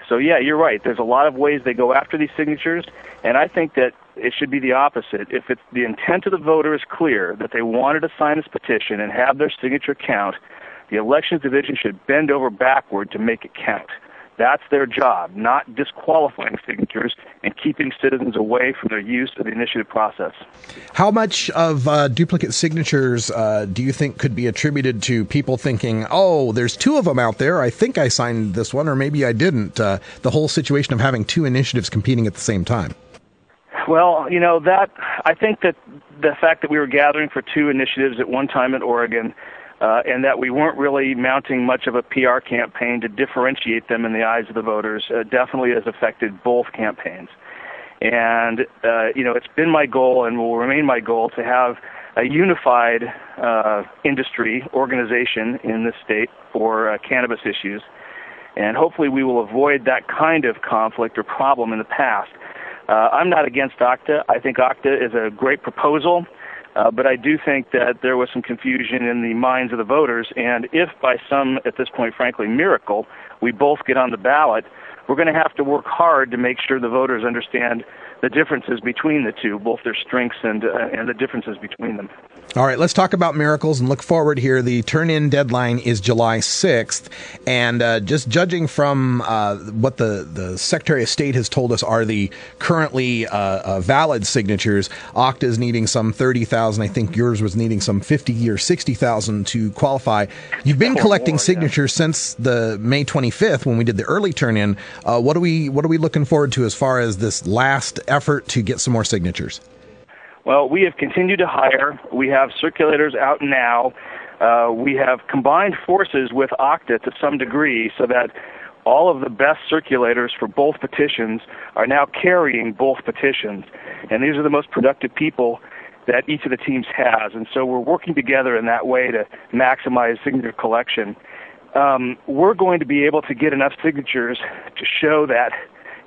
So, yeah, you're right. There's a lot of ways they go after these signatures, and I think that it should be the opposite. If it's the intent of the voter is clear, that they wanted to sign this petition and have their signature count, the Elections Division should bend over backward to make it count. That's their job, not disqualifying signatures and keeping citizens away from their use of the initiative process. How much of duplicate signatures do you think could be attributed to people thinking, oh, there's two of them out there, I think I signed this one, or maybe I didn't, the whole situation of having two initiatives competing at the same time? Well, I think that the fact that we were gathering for two initiatives at one time in Oregon, and that we weren't really mounting much of a PR campaign to differentiate them in the eyes of the voters, definitely has affected both campaigns. And, it's been my goal and will remain my goal to have a unified industry organization in this state for cannabis issues. And hopefully we will avoid that kind of conflict or problem in the past. I'm not against OCTA. I think OCTA is a great proposal, but I do think that there was some confusion in the minds of the voters, and if by some, at this point, frankly, miracle, we both get on the ballot, we're going to have to work hard to make sure the voters understand the differences between the two, both their strengths and the differences between them. All right, let's talk about miracles and look forward here. The turn-in deadline is July 6th, and just judging from what the Secretary of State has told us are the currently valid signatures, OCTA is needing some 30,000. I think yours was needing some 50 or 60,000 to qualify. You've been collecting signatures since the May 25th when we did the early turn-in. What are we looking forward to as far as this last effort to get some more signatures? Well, we have continued to hire. We have circulators out now. We have combined forces with OCTA to some degree so that all of the best circulators for both petitions are now carrying both petitions. And these are the most productive people that each of the teams has. And so we're working together in that way to maximize signature collection. We're going to be able to get enough signatures to show that,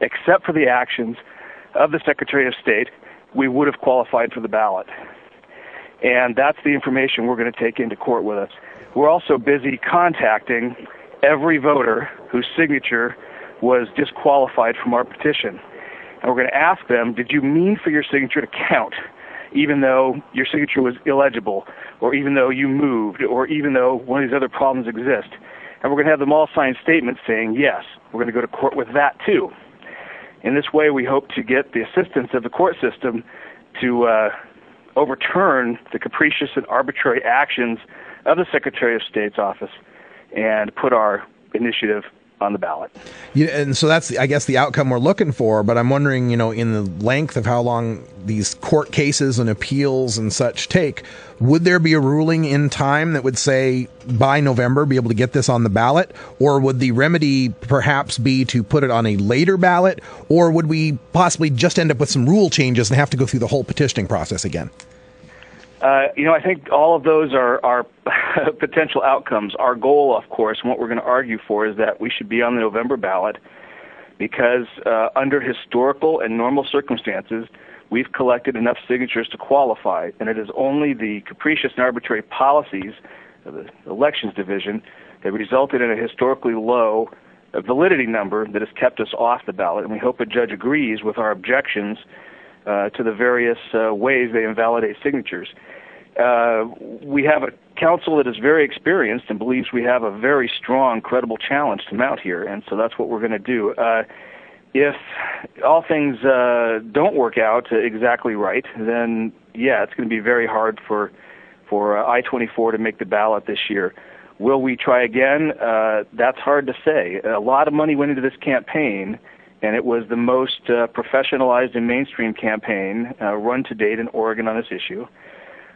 except for the actions of the Secretary of State, we would have qualified for the ballot. And that's the information we're going to take into court with us. We're also busy contacting every voter whose signature was disqualified from our petition. And we're going to ask them, did you mean for your signature to count, even though your signature was illegible, or even though you moved, or even though one of these other problems exist? And we're going to have them all sign statements saying, yes, we're going to go to court with that too. In this way, we hope to get the assistance of the court system to overturn the capricious and arbitrary actions of the Secretary of State's office and put our initiative on the ballot. Yeah, and so that's, I guess, the outcome we're looking for. But I'm wondering, in the length of how long these court cases and appeals and such take, would there be a ruling in time that would say by November be able to get this on the ballot? Or would the remedy perhaps be to put it on a later ballot? Or would we possibly just end up with some rule changes and have to go through the whole petitioning process again? I think all of those are potential outcomes. Our goal, of course, and what we're going to argue for is that we should be on the November ballot because under historical and normal circumstances, we've collected enough signatures to qualify, and it is only the capricious and arbitrary policies of the Elections Division that resulted in a historically low validity number that has kept us off the ballot, and we hope a judge agrees with our objections to the various ways they invalidate signatures. We have a council that is very experienced and believes we have a very strong, credible challenge to mount here, and so that's what we're going to do. If all things don't work out exactly right, then, yeah, it's going to be very hard for I-24 to make the ballot this year. Will we try again? That's hard to say. A lot of money went into this campaign, and it was the most professionalized and mainstream campaign run to date in Oregon on this issue.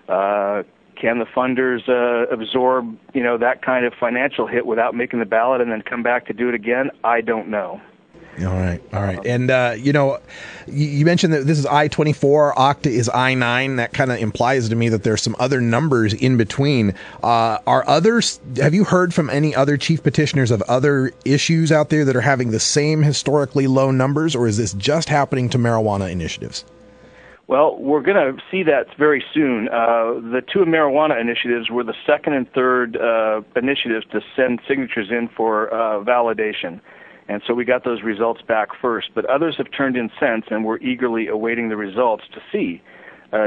Can the funders absorb, that kind of financial hit without making the ballot and then come back to do it again? I don't know. All right. And, you mentioned that this is I-24, OCTA is I-9. That kind of implies to me that there's some other numbers in between. Have you heard from any other chief petitioners of other issues out there that are having the same historically low numbers, or is this just happening to marijuana initiatives? Well, we're going to see that very soon. The two marijuana initiatives were the second and third initiatives to send signatures in for validation. And so we got those results back first. But others have turned in since, and we're eagerly awaiting the results to see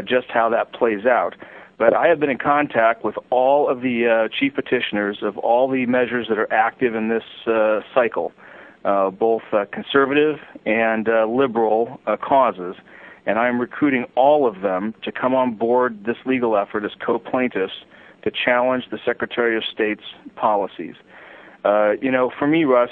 just how that plays out. But I have been in contact with all of the chief petitioners of all the measures that are active in this cycle, both conservative and liberal causes. And I am recruiting all of them to come on board this legal effort as co-plaintiffs to challenge the Secretary of State's policies. For me, Russ,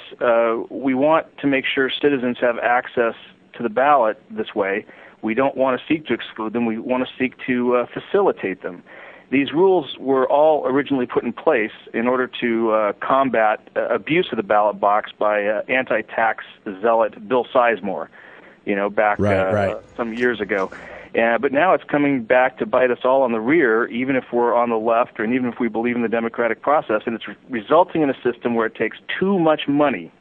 we want to make sure citizens have access to the ballot this way. We don't want to seek to exclude them. We want to seek to facilitate them. These rules were all originally put in place in order to combat abuse of the ballot box by anti-tax zealot Bill Sizemore, back some years ago. But now it's coming back to bite us all on the rear, even if we're on the left or even if we believe in the democratic process, and it's resulting in a system where it takes too much money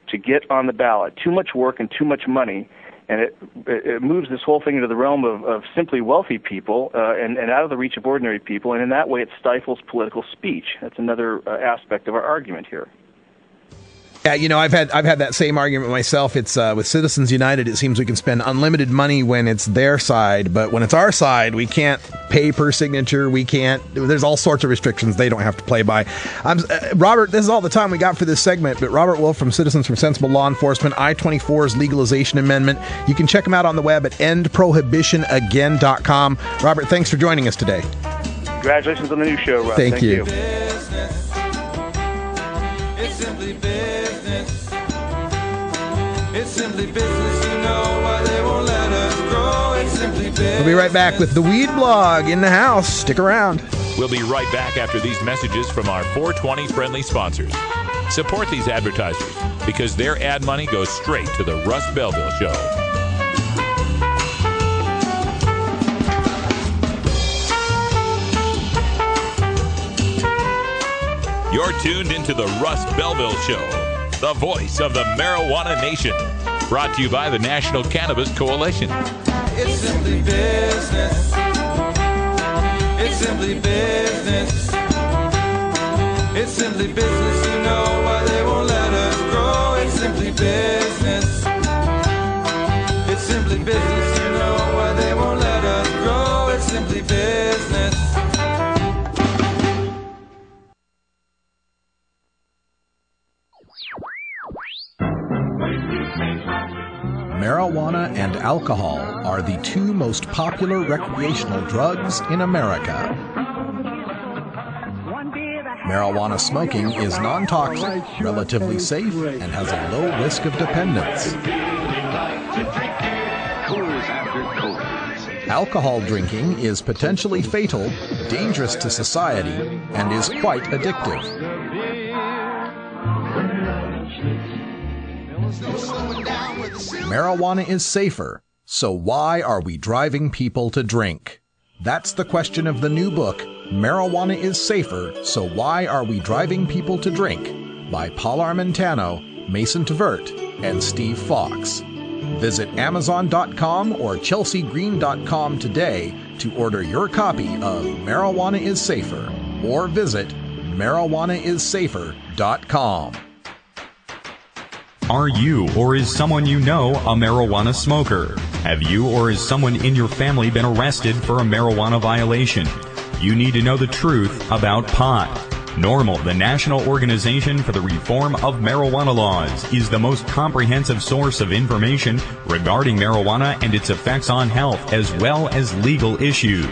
to get on the ballot, too much work and too much money, and it moves this whole thing into the realm of simply wealthy people and out of the reach of ordinary people, and in that way it stifles political speech. That's another aspect of our argument here. Yeah, I've had that same argument myself. It's with Citizens United. It seems we can spend unlimited money when it's their side, but when it's our side, we can't pay per signature. We can't. There's all sorts of restrictions they don't have to play by. Robert, this is all the time we got for this segment. But Robert Wolf from Citizens for Sensible Law Enforcement, I-24's legalization amendment. You can check him out on the web at endprohibitionagain.com. Robert, thanks for joining us today. Congratulations on the new show, Russ. Thank you. It's simply business. It's simply business, you know why they won't let us grow. It's simply business. We'll be right back with the Weed Blog in the house. Stick around. We'll be right back after these messages from our 420 friendly sponsors. Support these advertisers because their ad money goes straight to the Russ Belville Show. You're tuned into the Russ Belville Show, the voice of the marijuana nation. Brought to you by the National Cannabis Coalition. It's simply business. It's simply business. It's simply business, you know why they won't let us grow. It's simply business. It's simply business, you know why they won't let us grow. It's simply business. Marijuana and alcohol are the two most popular recreational drugs in America. Marijuana smoking is non-toxic, relatively safe, and has a low risk of dependence. Alcohol drinking is potentially fatal, dangerous to society, and is quite addictive. Marijuana is safer, so why are we driving people to drink? That's the question of the new book, Marijuana is Safer, So Why Are We Driving People to Drink? By Paul Armentano, Mason Tvert, and Steve Fox. Visit Amazon.com or ChelseaGreen.com today to order your copy of Marijuana is Safer, or visit MarijuanaIsSafer.com. Are you or is someone you know a marijuana smoker? Have you or is someone in your family been arrested for a marijuana violation? You need to know the truth about pot. NORML, the National Organization for the Reform of Marijuana Laws, is the most comprehensive source of information regarding marijuana and its effects on health, as well as legal issues.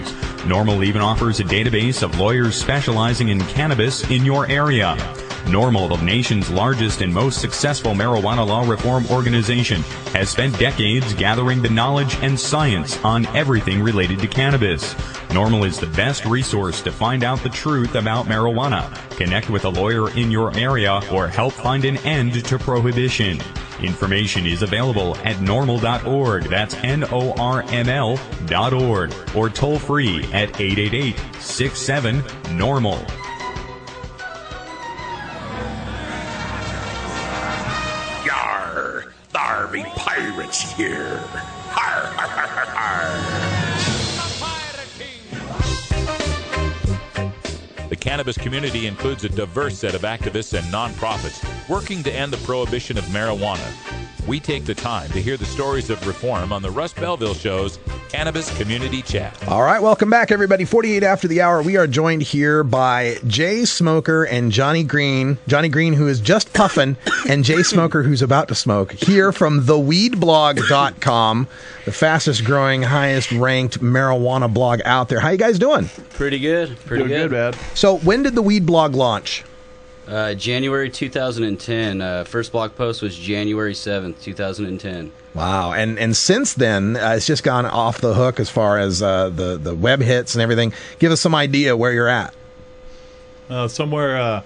NORML even offers a database of lawyers specializing in cannabis in your area. NORML, the nation's largest and most successful marijuana law reform organization, has spent decades gathering the knowledge and science on everything related to cannabis. NORML is the best resource to find out the truth about marijuana, connect with a lawyer in your area, or help find an end to prohibition. Information is available at NORML.org, that's NORML.org, or toll free at 888-67-NORML. There be pirates here. Har, har, har, har, har. The cannabis community includes a diverse set of activists and nonprofits working to end the prohibition of marijuana. We take the time to hear the stories of reform on the Russ Belville Show's Cannabis Community Chat. All right, welcome back, everybody. 48 after the hour, we are joined here by Jay Smoker and Johnny Green. Johnny Green, who is just puffing, and Jay Smoker, who's about to smoke, here from theweedblog.com, the fastest growing, highest ranked marijuana blog out there. How you guys doing? Pretty good. Pretty good, man. So when did the Weed Blog launch? January 2010. First blog post was January 7th, 2010. Wow. And since then, it's just gone off the hook as far as the web hits and everything. Give us some idea where you're at. Somewhere,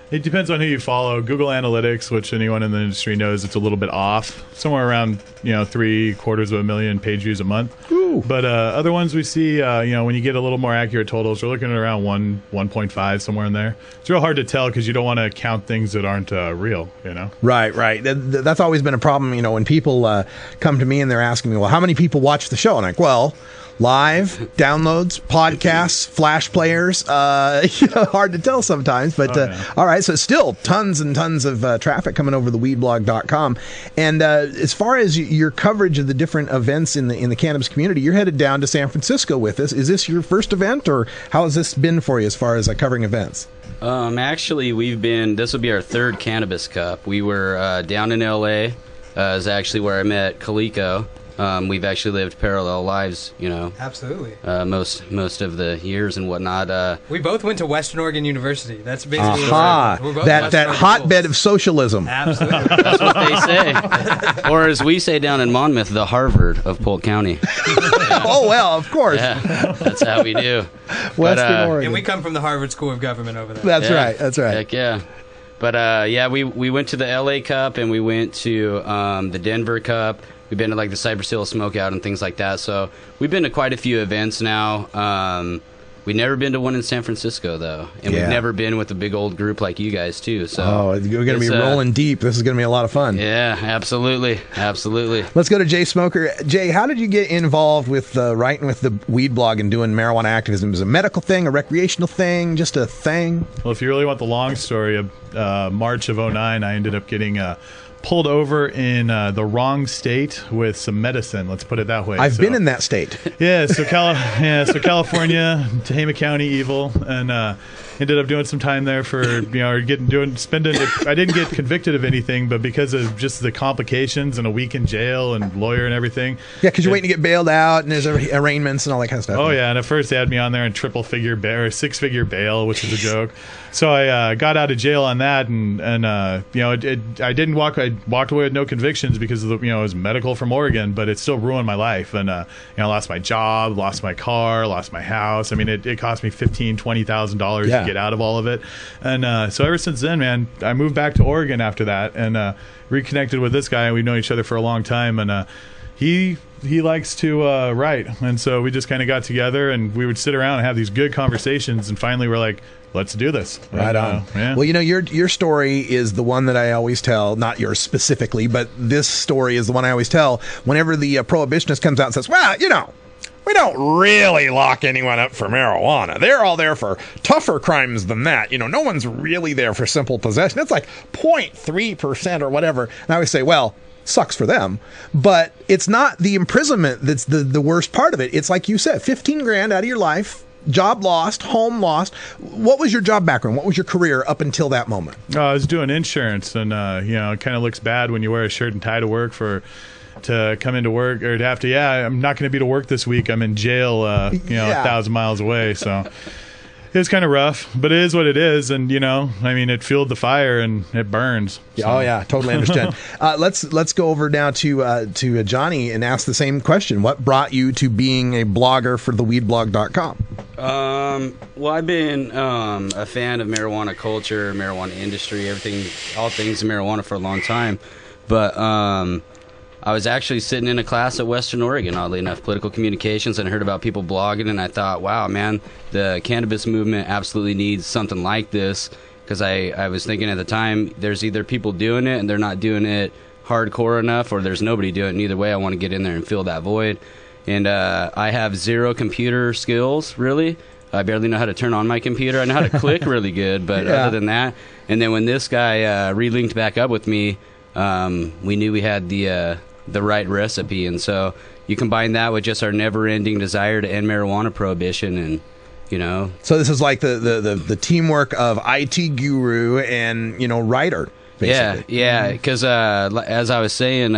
it depends on who you follow. Google Analytics, which anyone in the industry knows it's a little bit off. Somewhere around, 3/4 of a million page views a month. Ooh. But other ones we see, when you get a little more accurate totals, we're looking at around 1.5, somewhere in there. It's real hard to tell because you don't want to count things that aren't real, Right. That's always been a problem, when people come to me and they're asking me, well, how many people watch the show? And I'm like, well, live, downloads, podcasts, flash players, hard to tell sometimes, but all right, so still tons and tons of traffic coming over the weedblog.com. And as far as your coverage of the different events in the cannabis community, you're headed down to San Francisco with us. Is this your first event, or how has this been for you as far as covering events? Actually, this will be our third Cannabis Cup. We were down in LA, is actually where I met Calico. We've actually lived parallel lives, Absolutely. Most of the years and whatnot. We both went to Western Oregon University. That's basically that hotbed of socialism. Absolutely. That's what they say. Or as we say down in Monmouth, the Harvard of Polk County. Oh, well, of course. Yeah, that's how we do. Western Oregon. And we come from the Harvard School of Government over there. That's right. Heck yeah. But we went to the LA Cup and we went to the Denver Cup. We've been to the Cypress Hill Smokeout and things like that. So we've been to quite a few events now. We've never been to one in San Francisco, though. And we've never been with a big old group like you guys, too. So we're going to be rolling deep. This is going to be a lot of fun. Yeah, absolutely. Let's go to Jay Smoker. Jay, how did you get involved with writing with the Weed Blog and doing marijuana activism? Was it a medical thing, a recreational thing, just a thing? Well, if you really want the long story, March of 2009, I ended up getting pulled over in the wrong state with some medicine. Let's put it that way. I've been in that state. Yeah, so California, Tehama County, evil, and ended up doing some time there for spending. I didn't get convicted of anything, but because of just the complications and a week in jail and lawyer and everything. Yeah, because you're waiting to get bailed out and there's arraignments and all that kind of stuff. Oh yeah, and at first they had me on there in six-figure bail, which is a joke. So I got out of jail on that, and I walked away with no convictions because of it was medical from Oregon, but it still ruined my life, and I lost my job, lost my car, lost my house. I mean, it cost me $15,000-$20,000 to get out of all of it, and so ever since then, man, I moved back to Oregon after that, and reconnected with this guy, and we've known each other for a long time, and he likes to write, and so we just kind of got together, and we would sit around and have these good conversations, and finally we're like, let's do this. Right on. Well, your story is the one that I always tell, not yours specifically, but this story is the one I always tell whenever the prohibitionist comes out and says, well, we don't really lock anyone up for marijuana. They're all there for tougher crimes than that. No one's really there for simple possession. It's like 0.3% or whatever. And I always say, well, sucks for them, but it's not the imprisonment that's the worst part of it. It's like you said, $15,000 out of your life, job lost, home lost. What was your job background? What was your career up until that moment? I was doing insurance, and it kind of looks bad when you wear a shirt and tie to work to come into work, or to have to. Yeah, I'm not going to be to work this week. I'm in jail, 1,000 miles away. So it was kind of rough, but it is what it is, and it fueled the fire and it burns. So. Oh yeah, totally understand. Let's go over now to Johnny and ask the same question. What brought you to being a blogger for theweedblog.com? Well, I've been a fan of marijuana culture, marijuana industry, all things marijuana for a long time, but I was actually sitting in a class at Western Oregon, oddly enough, political communications, and I heard about people blogging, and I thought, wow, man, the cannabis movement absolutely needs something like this, because I was thinking at the time, there's either people doing it and they're not doing it hardcore enough, or there's nobody doing it. And either way, I want to get in there and fill that void. And I have zero computer skills, really. I barely know how to turn on my computer. I know how to click really good, but other than that. And then when this guy relinked back up with me, we knew we had the right recipe. And so you combine that with just our never-ending desire to end marijuana prohibition, and So this is like the teamwork of IT guru and writer. Basically. Yeah, because as I was saying,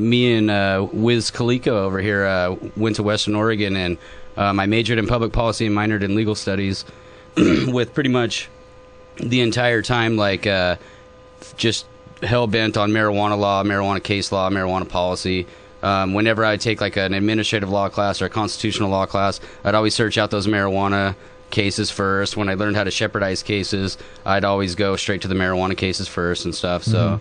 me and Wiz Calico over here went to Western Oregon, and I majored in public policy and minored in legal studies with pretty much the entire time, just hell-bent on marijuana law, marijuana case law, marijuana policy. Whenever I'd take an administrative law class or a constitutional law class, I'd always search out those marijuana cases first. When I learned how to shepherdize cases, I'd always go straight to the marijuana cases first and stuff. So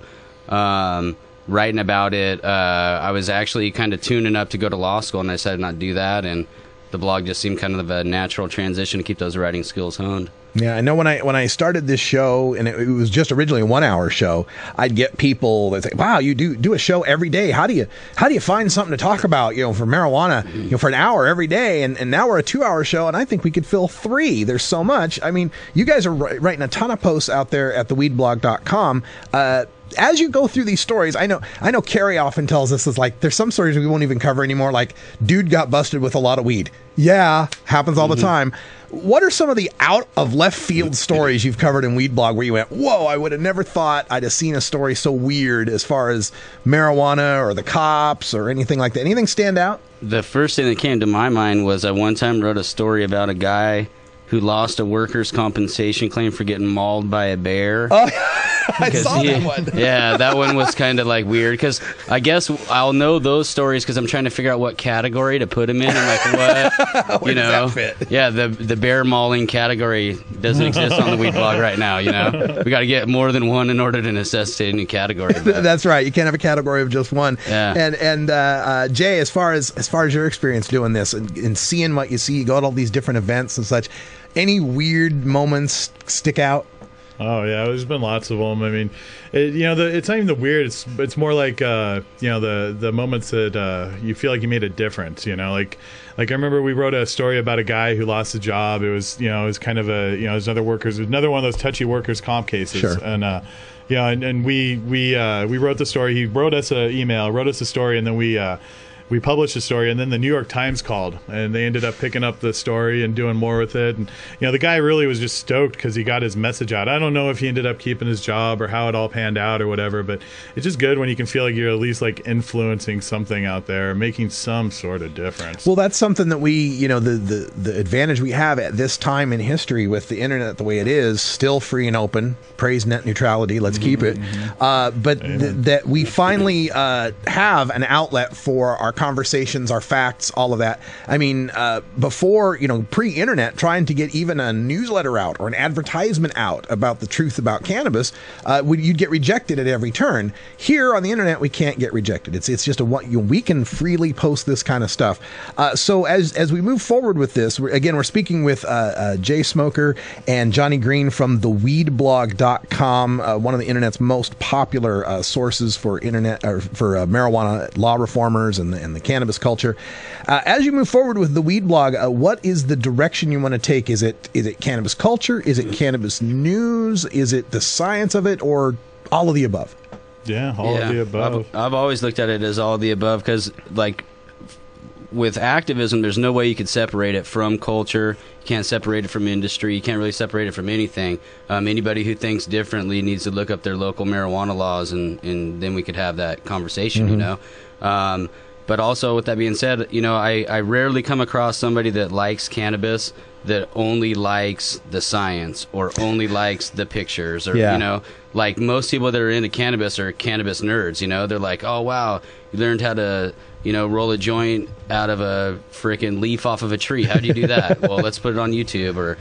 writing about it. I was actually kind of tuning up to go to law school, and I decided not to do that. And the blog just seemed kind of a natural transition to keep those writing skills honed. Yeah, I know when I started this show, and it was just originally a 1 hour show, I'd get people that say, "Wow, you do a show every day. How do you find something to talk about, for marijuana, for an hour every day?" And now we're a 2 hour show, and I think we could fill 3. There's so much. I mean, you guys are writing a ton of posts out there at theweedblog.com. As you go through these stories, I know Carrie often tells us is like, there's some stories we won't even cover anymore, like dude got busted with a lot of weed. Yeah, happens all the time. What are some of the out of left field stories you've covered in Weed Blog where you went, whoa, I would have never thought I'd have seen a story so weird as far as marijuana or the cops or anything like that? Anything stand out? The first thing that came to my mind was I one time wrote a story about a guy who lost a workers' compensation claim for getting mauled by a bear. Oh, I saw that one. Yeah, that one was kind of like weird because I guess I'll know those stories because I'm trying to figure out what category to put them in and like what, Where does that fit? Yeah, the bear mauling category doesn't exist on the Weed Blog right now. We got to get more than one in order to necessitate a new category. That's right. You can't have a category of just one. Yeah. And Jay, as far as your experience doing this and seeing what you see, you go to all these different events and such. Any weird moments stick out? Oh yeah, there's been lots of them. I mean, it's not even the weird. It's more like the moments that you feel like you made a difference. Like I remember we wrote a story about a guy who lost a job. It was kind of it was another one of those touchy workers comp cases. Sure. And and we wrote the story. He wrote us an email, wrote us a story, and then we published the story, and then the New York Times called, and they ended up picking up the story and doing more with it. And the guy really was just stoked because he got his message out. I don't know if he ended up keeping his job or how it all panned out or whatever, but it's just good when you can feel like you're at least like influencing something out there, making some sort of difference. Well, that's something that we, the advantage we have at this time in history with the internet the way it is, still free and open. Praise net neutrality. Let's keep it. But that we finally have an outlet for our conversations, our facts, all of that. I mean, before, pre-internet, trying to get even a newsletter out or an advertisement out about the truth about cannabis, you'd get rejected at every turn. Here on the internet, we can't get rejected. It's just we can freely post this kind of stuff. So as we move forward with this, we're speaking with Jay Smoker and Johnny Green from theweedblog.com, one of the internet's most popular sources for internet or for marijuana law reformers and the cannabis culture. As you move forward with the Weed Blog, what is the direction you want to take? Is it cannabis culture? Is it cannabis news? Is it the science of it, or all of the above? Yeah, all of the above. I've always looked at it as all of the above because, like, with activism, there's no way you could separate it from culture. You can't separate it from industry. You can't really separate it from anything. Anybody who thinks differently needs to look up their local marijuana laws, and then we could have that conversation, But also, with that being said, I rarely come across somebody that likes cannabis that only likes the science or only likes the pictures, or like most people that are into cannabis are cannabis nerds. They're like, oh wow, you learned how to roll a joint out of a freaking leaf off of a tree. How do you do that? Well, let's put it on YouTube. Or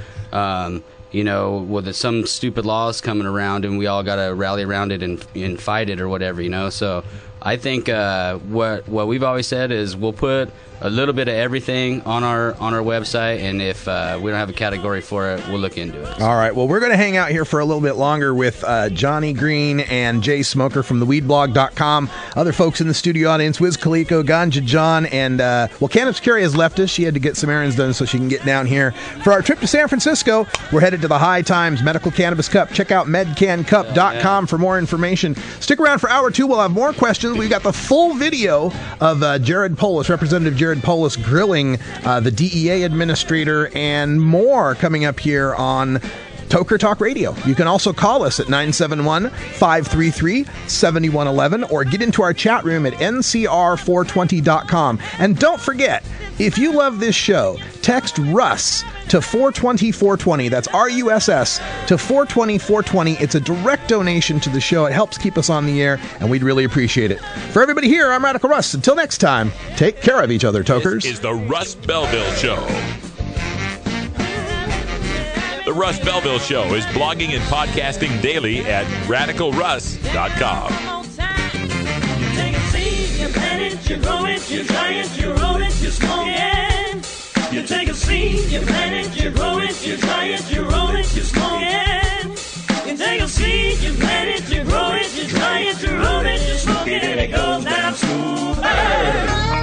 there's some stupid laws coming around and we all got to rally around it and fight it or whatever. So I think what we've always said is we'll put a little bit of everything on our website, and if we don't have a category for it, we'll look into it. All right. Well, we're going to hang out here for a little bit longer with Johnny Green and Jay Smoker from theweedblog.com. Other folks in the studio audience, Wiz Kaliko, Ganja John, and Cannabis Carrie has left us. She had to get some errands done so she can get down here for our trip to San Francisco. We're headed to the High Times Medical Cannabis Cup. Check out medcancup.com for more information. Stick around for hour 2. We'll have more questions. We've got the full video of Jared Polis, Representative Jared Polis, grilling the DEA administrator, and more coming up here on Toker Talk Radio. You can also call us at 971-533-7111 or get into our chat room at ncr420.com. And don't forget, if you love this show, text Russ to 420-420. That's RUSS to 420-420. It's a direct donation to the show. It helps keep us on the air, and we'd really appreciate it. For everybody here, I'm Radical Russ. Until next time, take care of each other, Tokers. This is the Russ Belville Show. The Russ Belville Show is blogging and podcasting daily at radicalruss.com. it, you grow it, you dry it, you roll it, you smoke it. You take a seed, you plant it, you grow it, you dry it, you roll it, you smoke it. You take a seed, you plant it, you grow it, you dry it, you roll it, you smoke it, and it goes down smooth.